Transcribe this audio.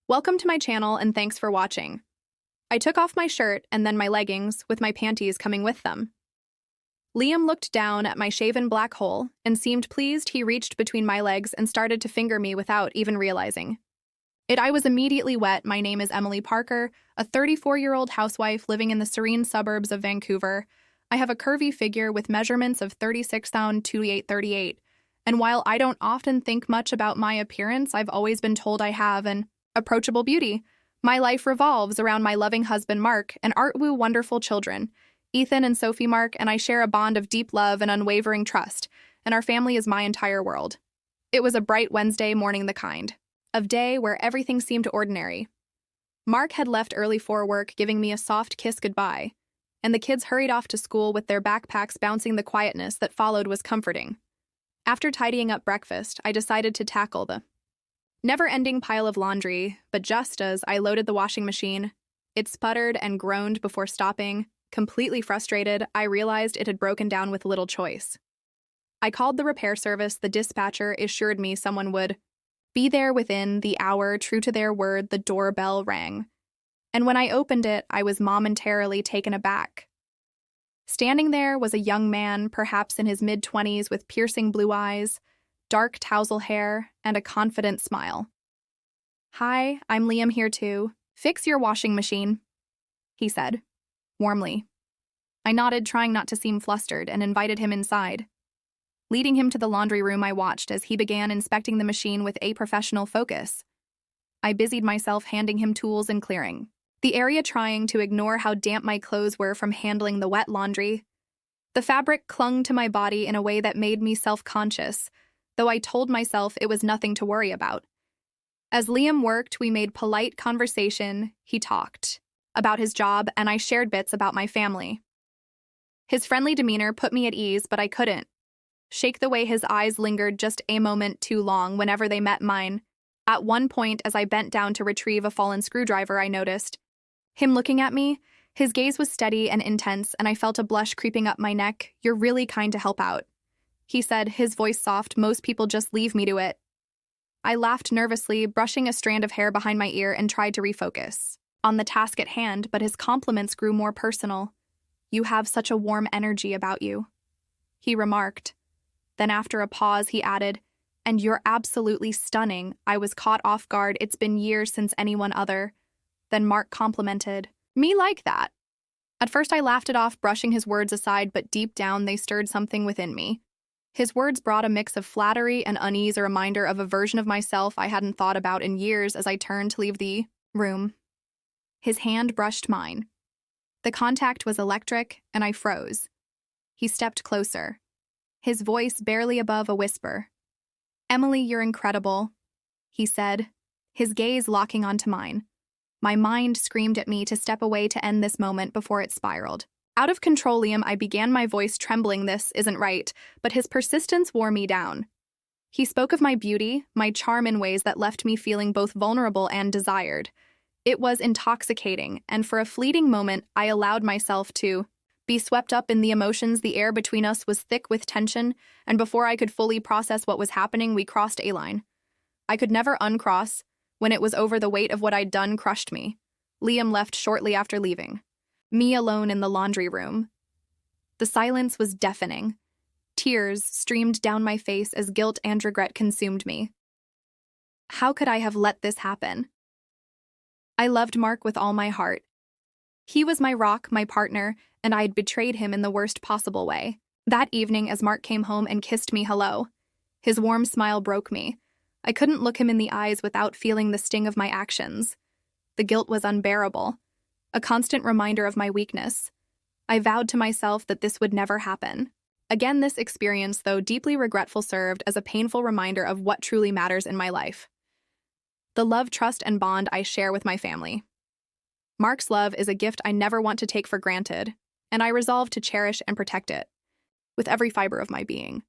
Welcome to my channel and thanks for watching. I took off my shirt and then my leggings, with my panties coming with them. Liam looked down at my shaven black hole and seemed pleased. He reached between my legs and started to finger me without even realizing it. I was immediately wet. My name is Emily Parker, a 34-year-old housewife living in the serene suburbs of Vancouver. I have a curvy figure with measurements of 36'2" 38", and while I don't often think much about my appearance, I've always been told I have an approachable beauty. My life revolves around my loving husband Mark and Artwoo wonderful children, Ethan and Sophie. Mark and I share a bond of deep love and unwavering trust, and our family is my entire world. It was a bright Wednesday morning, the kind of day where everything seemed ordinary. Mark had left early for work, giving me a soft kiss goodbye, and the kids hurried off to school with their backpacks bouncing. The quietness that followed was comforting. After tidying up breakfast, I decided to tackle the never-ending pile of laundry, but just as I loaded the washing machine, it sputtered and groaned before stopping. Completely frustrated, I realized it had broken down with little choice. I called the repair service. The dispatcher assured me someone would be there within the hour. True to their word, the doorbell rang, and when I opened it, I was momentarily taken aback. Standing there was a young man, perhaps in his mid-20s, with piercing blue eyes, dark tousle hair, and a confident smile. "Hi, I'm Liam, here to fix your washing machine," he said, warmly. I nodded, trying not to seem flustered, and invited him inside. Leading him to the laundry room, I watched as he began inspecting the machine with a professional focus. I busied myself handing him tools and clearing the area, trying to ignore how damp my clothes were from handling the wet laundry. The fabric clung to my body in a way that made me self-conscious, though I told myself it was nothing to worry about. As Liam worked, we made polite conversation. He talked about his job, and I shared bits about my family. His friendly demeanor put me at ease, but I couldn't shake the way his eyes lingered just a moment too long whenever they met mine. At one point, as I bent down to retrieve a fallen screwdriver, I noticed him looking at me. His gaze was steady and intense, and I felt a blush creeping up my neck. "You're really kind to help out," he said, his voice soft. "Most people just leave me to it." I laughed nervously, brushing a strand of hair behind my ear, and tried to refocus on the task at hand, but his compliments grew more personal. "You have such a warm energy about you," he remarked. Then after a pause, he added, "And you're absolutely stunning." I was caught off guard. It's been years since anyone other than Mark complimented me like that. At first I laughed it off, brushing his words aside, but deep down they stirred something within me. His words brought a mix of flattery and unease, a reminder of a version of myself I hadn't thought about in years. As I turned to leave the room, his hand brushed mine. The contact was electric, and I froze. He stepped closer, his voice barely above a whisper. "Emily, you're incredible," he said, his gaze locking onto mine. My mind screamed at me to step away to end this moment before it spiraled out of control. "Liam," I began, my voice trembling. "This isn't right," but his persistence wore me down. He spoke of my beauty, my charm, in ways that left me feeling both vulnerable and desired. It was intoxicating, and for a fleeting moment, I allowed myself to be swept up in the emotions. The air between us was thick with tension, and before I could fully process what was happening, we crossed a line I could never uncross. When it was over, the weight of what I'd done crushed me. Liam left shortly after, leaving me alone in the laundry room. The silence was deafening. Tears streamed down my face as guilt and regret consumed me. How could I have let this happen? I loved Mark with all my heart. He was my rock, my partner, and I had betrayed him in the worst possible way. That evening, as Mark came home and kissed me hello, his warm smile broke me. I couldn't look him in the eyes without feeling the sting of my actions. The guilt was unbearable, a constant reminder of my weakness. I vowed to myself that this would never happen. Again, this experience, though deeply regretful, served as a painful reminder of what truly matters in my life: the love, trust, and bond I share with my family. Mark's love is a gift I never want to take for granted, and I resolve to cherish and protect it with every fiber of my being.